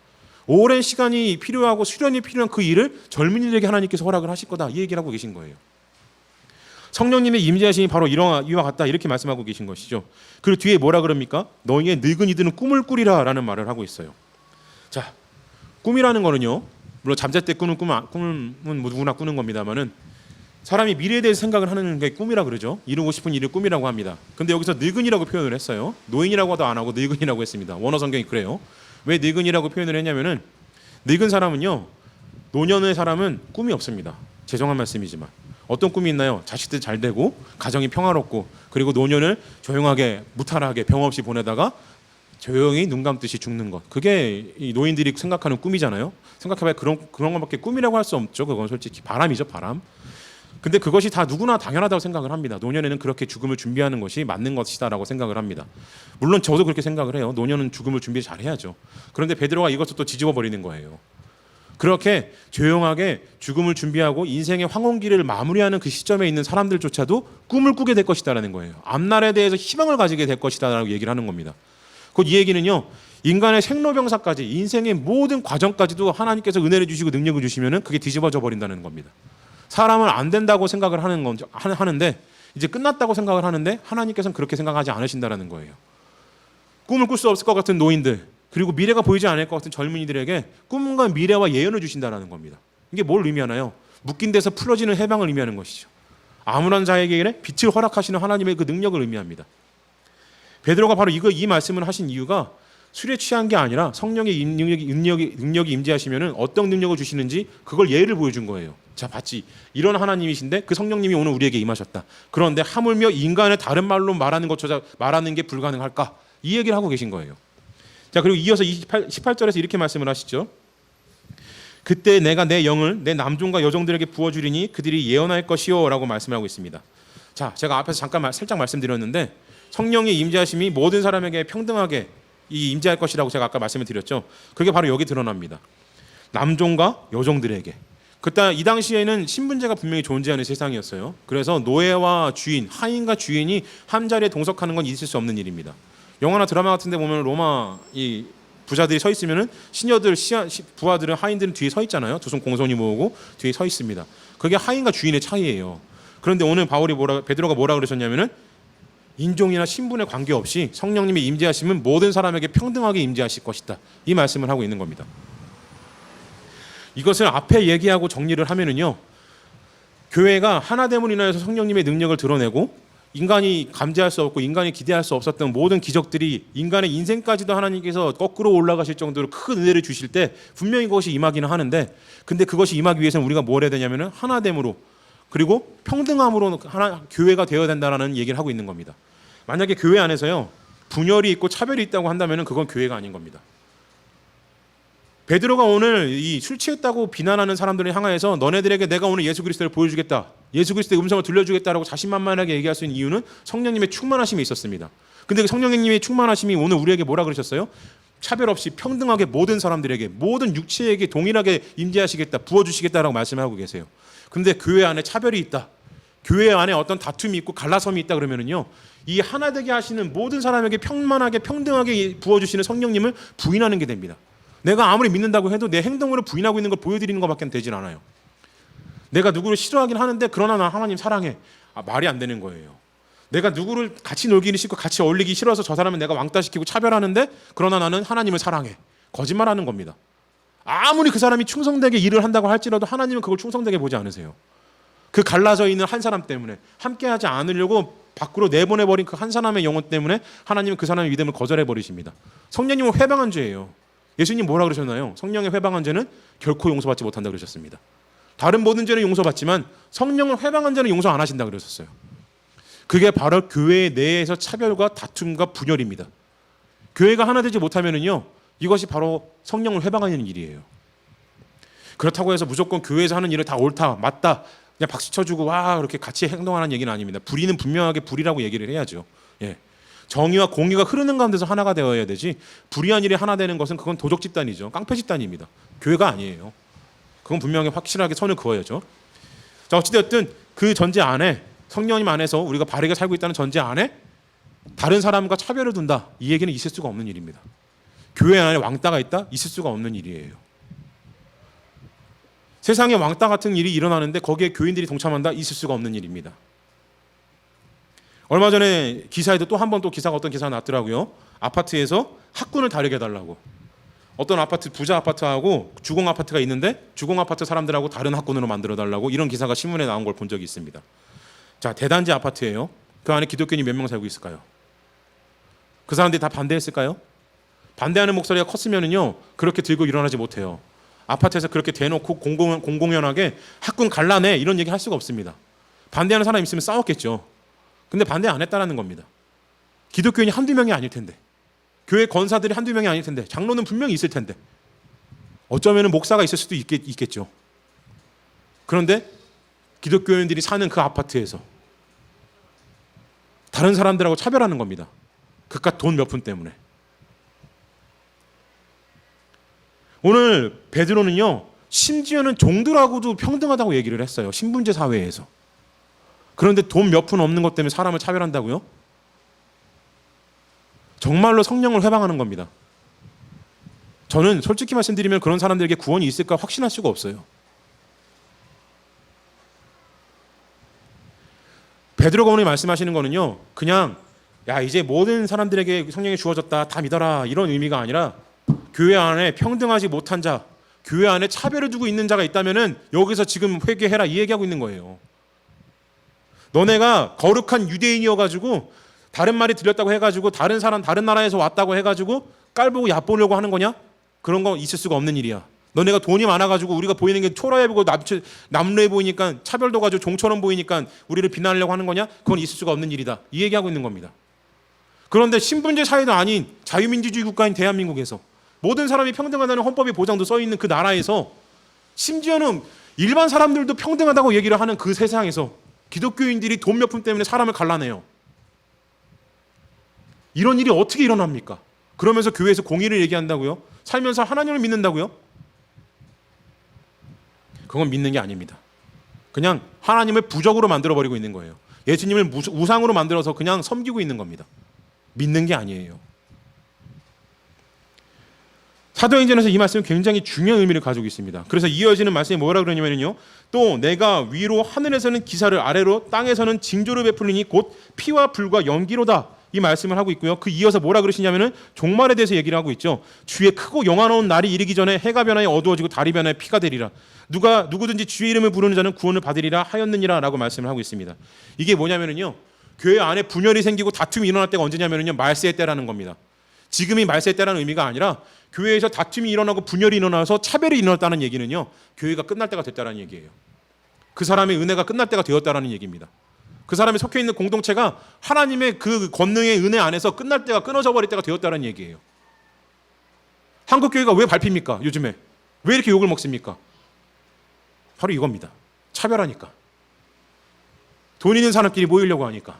오랜 시간이 필요하고 수련이 필요한 그 일을 젊은이들에게 하나님께서 허락을 하실 거다, 이 얘기를 하고 계신 거예요. 성령님의 임재하심이 바로 이와 같다, 이렇게 말씀하고 계신 것이죠. 그리고 뒤에 뭐라 그럽니까? 너희의 늙은이들은 꿈을 꾸리라 라는 말을 하고 있어요. 자, 꿈이라는 거는요, 물론 잠잘 때 꾸는 꿈은 누구나 꾸는 겁니다만은 사람이 미래에 대해서 생각을 하는 게 꿈이라 그러죠. 이루고 싶은 일을 꿈이라고 합니다. 근데 여기서 늙은이라고 표현을 했어요. 노인이라고도 안 하고 늙은이라고 했습니다. 원어 성경이 그래요. 왜 늙은이라고 표현을 했냐면은, 늙은 사람은요, 노년의 사람은 꿈이 없습니다. 죄송한 말씀이지만 어떤 꿈이 있나요? 자식들 잘 되고 가정이 평화롭고, 그리고 노년을 조용하게 무탈하게 병 없이 보내다가 조용히 눈 감듯이 죽는 것, 그게 이 노인들이 생각하는 꿈이잖아요. 생각해봐야 그런 것밖에 꿈이라고 할 수 없죠. 그건 솔직히 바람이죠, 바람. 근데 그것이 다 누구나 당연하다고 생각을 합니다. 노년에는 그렇게 죽음을 준비하는 것이 맞는 것이다라고 생각을 합니다. 물론 저도 그렇게 생각을 해요. 노년은 죽음을 준비 잘 해야죠. 그런데 베드로가 이것을 또 뒤집어 버리는 거예요. 그렇게 조용하게 죽음을 준비하고 인생의 황혼기를 마무리하는 그 시점에 있는 사람들조차도 꿈을 꾸게 될 것이다라는 거예요. 앞날에 대해서 희망을 가지게 될 것이다라고 얘기를 하는 겁니다. 곧 이 얘기는요, 인간의 생로병사까지, 인생의 모든 과정까지도 하나님께서 은혜를 주시고 능력을 주시면은 그게 뒤집어져 버린다는 겁니다. 사람은 안 된다고 생각을 하는데, 이제 끝났다고 생각을 하는데 하나님께서는 그렇게 생각하지 않으신다라는 거예요. 꿈을 꿀 수 없을 것 같은 노인들, 그리고 미래가 보이지 않을 것 같은 젊은이들에게 꿈과 미래와 예언을 주신다라는 겁니다. 이게 뭘 의미하나요? 묶인 데서 풀어지는 해방을 의미하는 것이죠. 암울한 자에게 빛을 허락하시는 하나님의 그 능력을 의미합니다. 베드로가 바로 이 말씀을 하신 이유가 술에 취한 게 아니라 성령의 능력이 임재하시면은 어떤 능력을 주시는지 그걸 예를 보여준 거예요. 자, 봤지? 이런 하나님이신데 그 성령님이 오늘 우리에게 임하셨다. 그런데 하물며 인간의 다른 말로 말하는 게 불가능할까? 이 얘기를 하고 계신 거예요. 자, 그리고 이어서 18절에서 이렇게 말씀을 하시죠. 그때 내가 내 영을 내 남종과 여종들에게 부어주리니 그들이 예언할 것이요 라고 말씀하고 있습니다. 자, 제가 앞에서 잠깐 살짝 말씀드렸는데, 성령의 임재하심이 모든 사람에게 평등하게 임재할 것이라고 제가 아까 말씀을 드렸죠. 그게 바로 여기 드러납니다. 남종과 여종들에게. 그때 이 당시에는 신분제가 분명히 존재하는 세상이었어요. 그래서 노예와 주인, 하인과 주인이 한 자리에 동석하는 건 있을 수 없는 일입니다. 영화나 드라마 같은 데 보면 로마 이 부자들이 서 있으면은 시녀들, 부하들은, 하인들은 뒤에 서 있잖아요. 두 손 공손히 모으고 뒤에 서 있습니다. 그게 하인과 주인의 차이예요. 그런데 오늘 베드로가 뭐라 그러셨냐면은, 인종이나 신분에 관계없이 성령님이 임재하시면 모든 사람에게 평등하게 임재하실 것이다, 이 말씀을 하고 있는 겁니다. 이것을 앞에 얘기하고 정리를 하면은요, 교회가 하나됨으로 인하여서 성령님의 능력을 드러내고 인간이 감지할 수 없고 인간이 기대할 수 없었던 모든 기적들이 인간의 인생까지도 하나님께서 거꾸로 올라가실 정도로 큰 은혜를 주실 때 분명히 그것이 임하기는 하는데, 근데 그것이 임하기 위해서는 우리가 뭘 해야 되냐면은 하나됨으로, 그리고 평등함으로 하나 교회가 되어야 된다라는 얘기를 하고 있는 겁니다. 만약에 교회 안에서요 분열이 있고 차별이 있다고 한다면은 그건 교회가 아닌 겁니다. 베드로가 오늘 이 술 취했다고 비난하는 사람들을 향하여서 너네들에게 내가 오늘 예수 그리스도를 보여주겠다, 예수 그리스도의 음성을 들려주겠다라고 자신만만하게 얘기할 수 있는 이유는 성령님의 충만하심이 있었습니다. 근데 그 성령님의 충만하심이 오늘 우리에게 뭐라 그러셨어요? 차별 없이 평등하게 모든 사람들에게, 모든 육체에게 동일하게 임재하시겠다, 부어주시겠다라고 말씀하고 계세요. 근데 교회 안에 차별이 있다, 교회 안에 어떤 다툼이 있고 갈라섬이 있다 그러면은요, 이 하나 되게 하시는 모든 사람에게 평만하게 평등하게 부어주시는 성령님을 부인하는 게 됩니다. 내가 아무리 믿는다고 해도 내 행동으로 부인하고 있는 걸 보여드리는 것밖에 되진 않아요. 내가 누구를 싫어하긴 하는데 그러나 나 하나님 사랑해. 말이 안 되는 거예요. 내가 누구를 같이 놀기는 싫고 같이 어울리기 싫어서 저 사람은 내가 왕따시키고 차별하는데 그러나 나는 하나님을 사랑해. 거짓말하는 겁니다. 아무리 그 사람이 충성되게 일을 한다고 할지라도 하나님은 그걸 충성되게 보지 않으세요. 그 갈라져 있는 한 사람 때문에, 함께하지 않으려고 밖으로 내보내버린 그 한 사람의 영혼 때문에 하나님은 그 사람의 믿음을 거절해버리십니다. 성령님은 회방한 죄예요. 예수님 뭐라 그러셨나요? 성령의 회방한 죄는 결코 용서받지 못한다 그러셨습니다. 다른 모든 죄는 용서받지만 성령을 회방한 죄는 용서 안 하신다 그러셨어요. 그게 바로 교회 내에서 차별과 다툼과 분열입니다. 교회가 하나 되지 못하면은요, 이것이 바로 성령을 회방하는 일이에요. 그렇다고 해서 무조건 교회에서 하는 일을 다 옳다, 맞다, 그냥 박수 쳐주고 와 그렇게 같이 행동하는 얘기는 아닙니다. 불의는 분명하게 불의라고 얘기를 해야죠. 예. 정의와 공의가 흐르는 가운데서 하나가 되어야 되지, 불의한 일에 하나 되는 것은 그건 도적 집단이죠. 깡패 집단입니다. 교회가 아니에요. 그건 분명히 확실하게 선을 그어야죠. 자, 어찌되었든 그 전제 안에, 성령님 안에서 우리가 바르게 살고 있다는 전제 안에 다른 사람과 차별을 둔다, 이 얘기는 있을 수가 없는 일입니다. 교회 안에 왕따가 있다? 있을 수가 없는 일이에요. 세상에 왕따 같은 일이 일어나는데 거기에 교인들이 동참한다? 있을 수가 없는 일입니다. 얼마 전에 기사에도 또 한 번 또 기사가, 어떤 기사가 났더라고요. 아파트에서 학군을 다르게 해달라고. 어떤 아파트, 부자 아파트하고 주공 아파트가 있는데 주공 아파트 사람들하고 다른 학군으로 만들어달라고, 이런 기사가 신문에 나온 걸 본 적이 있습니다. 자, 대단지 아파트예요. 그 안에 기독교인이 몇 명 살고 있을까요? 그 사람들이 다 반대했을까요? 반대하는 목소리가 컸으면은요, 그렇게 들고 일어나지 못해요. 아파트에서 그렇게 대놓고 공공연하게 학군 갈라내 이런 얘기 할 수가 없습니다. 반대하는 사람이 있으면 싸웠겠죠. 근데 반대 안 했다라는 겁니다. 기독교인이 한두 명이 아닐 텐데, 교회 권사들이 한두 명이 아닐 텐데, 장로는 분명히 있을 텐데, 어쩌면 목사가 있을 수도 있겠죠. 그런데 기독교인들이 사는 그 아파트에서 다른 사람들하고 차별하는 겁니다. 그깟 돈 몇 푼 때문에. 오늘 베드로는요, 심지어는 종들하고도 평등하다고 얘기를 했어요. 신분제 사회에서. 그런데 돈 몇 푼 없는 것 때문에 사람을 차별한다고요? 정말로 성령을 회방하는 겁니다. 저는 솔직히 말씀드리면 그런 사람들에게 구원이 있을까 확신할 수가 없어요. 베드로가 오늘 말씀하시는 거는요, 그냥 야 이제 모든 사람들에게 성령이 주어졌다, 다 믿어라, 이런 의미가 아니라, 교회 안에 평등하지 못한 자, 교회 안에 차별을 두고 있는 자가 있다면은 여기서 지금 회개해라, 이 얘기하고 있는 거예요. 너네가 거룩한 유대인이어가지고 다른 말이 들렸다고 해가지고 다른 사람, 다른 나라에서 왔다고 해가지고 깔보고 얕보려고 하는 거냐? 그런 거 있을 수가 없는 일이야. 너네가 돈이 많아가지고 우리가 보이는 게 초라해 보이고 남루해 보이니까, 차별도 가지고 종처럼 보이니까 우리를 비난하려고 하는 거냐? 그건 있을 수가 없는 일이다, 이 얘기하고 있는 겁니다. 그런데 신분제 사회도 아닌 자유민주주의 국가인 대한민국에서 모든 사람이 평등하다는 헌법의 보장도 써있는 그 나라에서, 심지어는 일반 사람들도 평등하다고 얘기를 하는 그 세상에서 기독교인들이 돈 몇 푼 때문에 사람을 갈라내요. 이런 일이 어떻게 일어납니까? 그러면서 교회에서 공의를 얘기한다고요? 살면서 하나님을 믿는다고요? 그건 믿는 게 아닙니다. 그냥 하나님을 부적으로 만들어버리고 있는 거예요. 예수님을 우상으로 만들어서 그냥 섬기고 있는 겁니다. 믿는 게 아니에요. 사도행전에서 이 말씀은 굉장히 중요한 의미를 가지고 있습니다. 그래서 이어지는 말씀이 뭐라 그러냐면요, 또 내가 위로 하늘에서는 기사를, 아래로 땅에서는 징조를 베풀리니 곧 피와 불과 연기로다, 이 말씀을 하고 있고요. 그 이어서 뭐라 그러시냐면은 종말에 대해서 얘기를 하고 있죠. 주의 크고 영화로운 날이 이르기 전에 해가 변하여 어두워지고 달이 변하여 피가 되리라. 누구든지 주의 이름을 부르는 자는 구원을 받으리라 하였느니라 라고 말씀을 하고 있습니다. 이게 뭐냐면은요, 교회 안에 분열이 생기고 다툼이 일어날 때가 언제냐면요, 말세의 때라는 겁니다. 지금이 말세의 때라는 의미가 아니라 교회에서 다툼이 일어나고 분열이 일어나서 차별이 일어났다는 얘기는요, 교회가 끝날 때가 됐다는 얘기예요. 그 사람의 은혜가 끝날 때가 되었다는 얘기입니다. 그 사람이 속해 있는 공동체가 하나님의 그 권능의 은혜 안에서 끝날 때가, 끊어져 버릴 때가 되었다는 얘기예요. 한국 교회가 왜 밟힙니까? 요즘에 왜 이렇게 욕을 먹습니까? 바로 이겁니다. 차별하니까. 돈 있는 사람끼리 모이려고 하니까.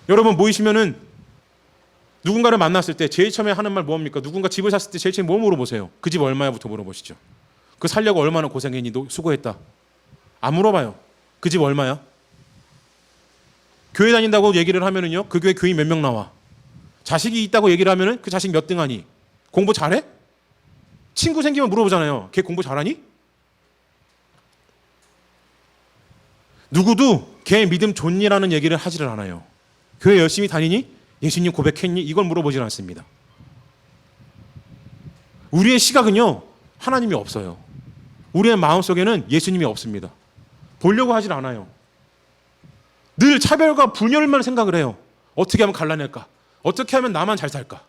여러분 모이시면은 누군가를 만났을 때 제일 처음에 하는 말 뭡니까? 누군가 집을 샀을 때 제일 처음에 뭐 물어보세요? 그 집 얼마야부터 물어보시죠. 그 살려고 얼마나 고생했니? 수고했다. 안 물어봐요. 그 집 얼마야? 교회 다닌다고 얘기를 하면은요, 그 교회 교인 몇 명 나와? 자식이 있다고 얘기를 하면은 그 자식 몇 등 하니? 공부 잘해? 친구 생기면 물어보잖아요. 걔 공부 잘하니? 누구도 걔 믿음 좋니라는 얘기를 하지를 않아요. 교회 열심히 다니니? 예수님 고백했니? 이걸 물어보지는 않습니다. 우리의 시각은요, 하나님이 없어요. 우리의 마음속에는 예수님이 없습니다. 보려고 하질 않아요. 늘 차별과 분열만 생각을 해요. 어떻게 하면 갈라낼까? 어떻게 하면 나만 잘 살까?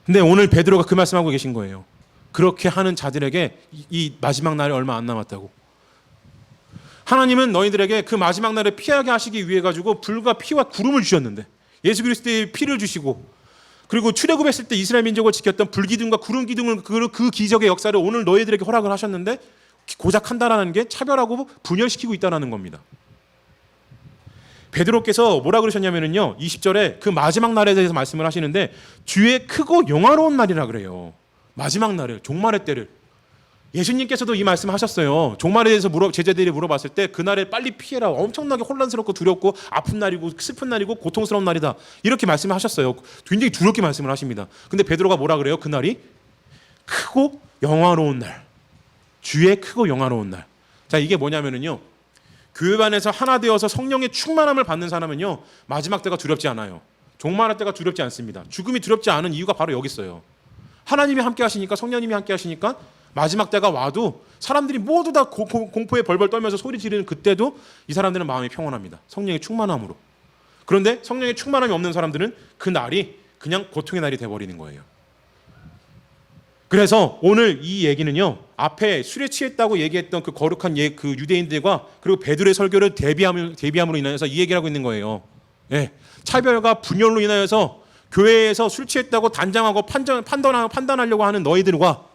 근데 오늘 베드로가 그 말씀하고 계신 거예요. 그렇게 하는 자들에게 이 마지막 날이 얼마 안 남았다고. 하나님은 너희들에게 그 마지막 날을 피하게 하시기 위해 가지고 불과 피와 구름을 주셨는데, 예수 그리스도의 피를 주시고, 그리고 출애굽했을 때 이스라엘 민족을 지켰던 불기둥과 구름 기둥을, 그 기적의 역사를 오늘 너희들에게 허락을 하셨는데 고작 한다라는 게 차별하고 분열시키고 있다는 겁니다. 베드로께서 뭐라 그러셨냐면요, 20절에 그 마지막 날에 대해서 말씀을 하시는데 주의 크고 영화로운 날이라 그래요. 마지막 날을, 종말의 때를. 예수님께서도 이 말씀 하셨어요. 종말에 대해서 제자들이 물어봤을 때 그날에 빨리 피해라. 엄청나게 혼란스럽고 두렵고 아픈 날이고 슬픈 날이고 고통스러운 날이다. 이렇게 말씀을 하셨어요. 굉장히 두렵게 말씀을 하십니다. 근데 베드로가 뭐라 그래요? 그날이 크고 영화로운 날. 주의 크고 영화로운 날. 자, 이게 뭐냐면요, 교회 안에서 하나 되어서 성령의 충만함을 받는 사람은요, 마지막 때가 두렵지 않아요. 종말의 때가 두렵지 않습니다. 죽음이 두렵지 않은 이유가 바로 여기 있어요. 하나님이 함께 하시니까, 성령님이 함께 하시니까 마지막 때가 와도 사람들이 모두 다 공포에 벌벌 떨면서 소리 지르는 그때도 이 사람들은 마음이 평온합니다. 성령의 충만함으로. 그런데 성령의 충만함이 없는 사람들은 그 날이 그냥 고통의 날이 돼버리는 거예요. 그래서 오늘 이 얘기는요, 앞에 술에 취했다고 얘기했던 그 거룩한 그 유대인들과 그리고 베드로의 설교를 대비함으로 인하여서 이 얘기를 하고 있는 거예요. 예, 차별과 분열로 인하여서 교회에서 술 취했다고 단정하고 판단하려고 하는 너희들과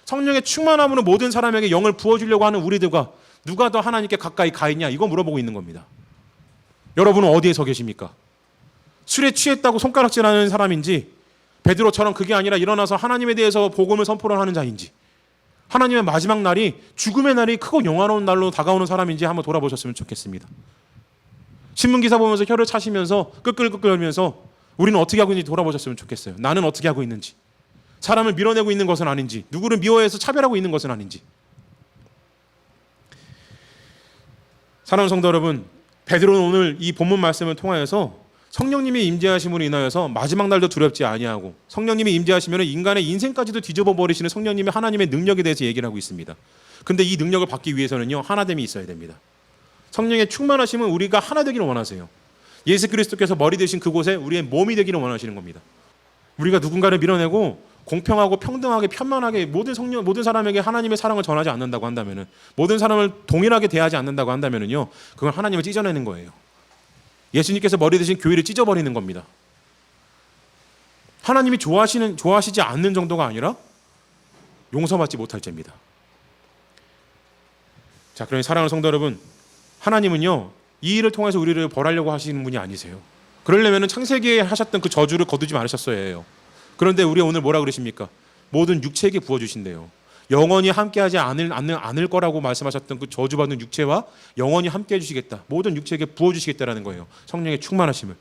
성령의 충만함으로 모든 사람에게 영을 부어주려고 하는 우리들과 누가 더 하나님께 가까이 가 있냐, 이거 물어보고 있는 겁니다. 여러분은 어디에 서 계십니까? 술에 취했다고 손가락질하는 사람인지, 베드로처럼 그게 아니라 일어나서 하나님에 대해서 복음을 선포를 하는 자인지, 하나님의 마지막 날이, 죽음의 날이 크고 영화로운 날로 다가오는 사람인지 한번 돌아보셨으면 좋겠습니다. 신문기사 보면서 혀를 차시면서 끄끌끄끌하면서 우리는 어떻게 하고 있는지 돌아보셨으면 좋겠어요. 나는 어떻게 하고 있는지, 사람을 밀어내고 있는 것은 아닌지, 누구를 미워해서 차별하고 있는 것은 아닌지. 사랑하는 성도 여러분, 베드로는 오늘 이 본문 말씀을 통하여서 성령님의 임재하심으로 인하여서 마지막 날도 두렵지 아니하고, 성령님이 임재하시면 인간의 인생까지도 뒤집어 버리시는 성령님의 하나님의 능력에 대해서 얘기를 하고 있습니다. 근데 이 능력을 받기 위해서는요, 하나됨이 있어야 됩니다. 성령의 충만하심은 우리가 하나 되기를 원하세요. 예수 그리스도께서 머리 되신 그곳에 우리의 몸이 되기를 원하시는 겁니다. 우리가 누군가를 밀어내고 공평하고 평등하게 편만하게 모든 사람에게 하나님의 사랑을 전하지 않는다고 한다면은, 모든 사람을 동일하게 대하지 않는다고 한다면은요, 그건 하나님을 찢어내는 거예요. 예수님께서 머리 대신 교회를 찢어버리는 겁니다. 하나님이 좋아하시지 않는 정도가 아니라 용서받지 못할 죄입니다. 자, 그러니 사랑하는 성도 여러분, 하나님은요, 이 일을 통해서 우리를 벌하려고 하시는 분이 아니세요. 그러려면 창세기에 하셨던 그 저주를 거두지 말으셨어야 해요. 그런데 우리 오늘 뭐라 그러십니까? 모든 육체에게 부어주신대요. 영원히 함께하지 않을 거라고 말씀하셨던 그 저주받는 육체와 영원히 함께 해주시겠다. 모든 육체에게 부어주시겠다라는 거예요. 성령의 충만하심을.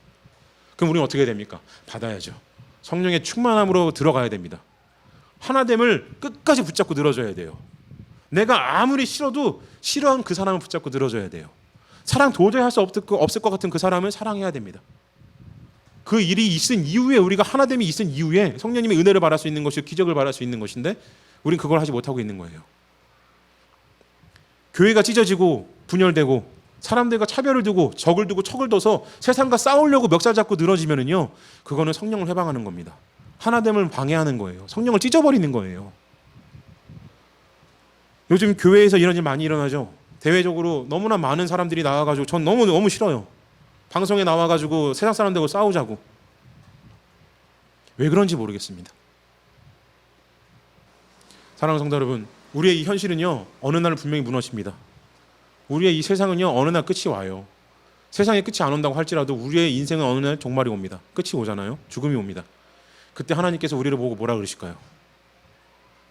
그럼 우리는 어떻게 됩니까? 받아야죠. 성령의 충만함으로 들어가야 됩니다. 하나됨을 끝까지 붙잡고 늘어져야 돼요. 내가 아무리 싫어도 싫어한 그 사람을 붙잡고 늘어져야 돼요. 사랑 도저히 할 수 없을 것 같은 그 사람을 사랑해야 됩니다. 그 일이 있은 이후에, 우리가 하나됨이 있은 이후에 성령님의 은혜를 받을 수 있는 것이고 기적을 받을 수 있는 것인데 우린 그걸 하지 못하고 있는 거예요. 교회가 찢어지고 분열되고 사람들과 차별을 두고 적을 두고 척을 둬서 세상과 싸우려고 멱살 잡고 늘어지면은요, 그거는 성령을 해방하는 겁니다. 하나됨을 방해하는 거예요. 성령을 찢어버리는 거예요. 요즘 교회에서 이런 일 많이 일어나죠. 대외적으로 너무나 많은 사람들이 나와가지고 전 너무 싫어요. 방송에 나와가지고 세상 사람들하고 싸우자고. 왜 그런지 모르겠습니다. 사랑하는 성도 여러분, 우리의 이 현실은요, 어느 날 분명히 무너집니다. 우리의 이 세상은요, 어느 날 끝이 와요. 세상에 끝이 안 온다고 할지라도 우리의 인생은 어느 날 종말이 옵니다. 끝이 오잖아요. 죽음이 옵니다. 그때 하나님께서 우리를 보고 뭐라 그러실까요?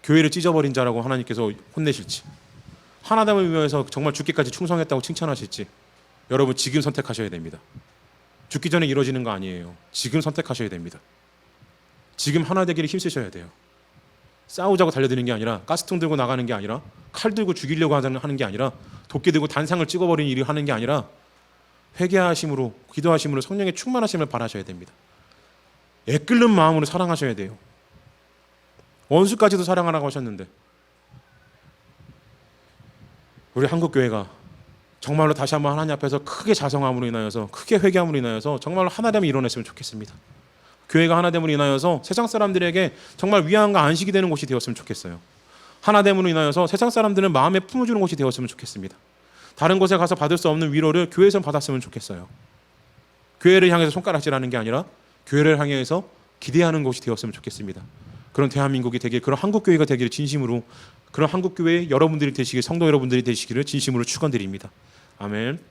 교회를 찢어버린 자라고 하나님께서 혼내실지, 하나됨을 위해서 정말 죽기까지 충성했다고 칭찬하실지, 여러분 지금 선택하셔야 됩니다. 죽기 전에 이루어지는 거 아니에요. 지금 선택하셔야 됩니다. 지금 하나 되기를 힘쓰셔야 돼요. 싸우자고 달려드는 게 아니라, 가스통 들고 나가는 게 아니라, 칼 들고 죽이려고 하는 게 아니라, 도끼 들고 단상을 찍어버리는 일을 하는 게 아니라, 회개하심으로, 기도하심으로 성령의 충만하심을 바라셔야 됩니다. 애끓는 마음으로 사랑하셔야 돼요. 원수까지도 사랑하라고 하셨는데, 우리 한국교회가 정말로 다시 한번 하나님 앞에서 크게 자성함으로 인하여서, 크게 회개함으로 인하여서 정말로 하나됨을 이뤄냈으면 좋겠습니다. 교회가 하나됨으로 인하여서 세상 사람들에게 정말 위안과 안식이 되는 곳이 되었으면 좋겠어요. 하나됨으로 인하여서 세상 사람들은 마음에 품어주는 곳이 되었으면 좋겠습니다. 다른 곳에 가서 받을 수 없는 위로를 교회에서 받았으면 좋겠어요. 교회를 향해서 손가락질하는 게 아니라 교회를 향해서 기대하는 곳이 되었으면 좋겠습니다. 그런 대한민국이 되길, 그런 한국교회가 되기를 진심으로, 그런 한국교회 여러분들이 되시길, 성도 여러분들이 되시기를 진심으로 축원드립니다. 아멘.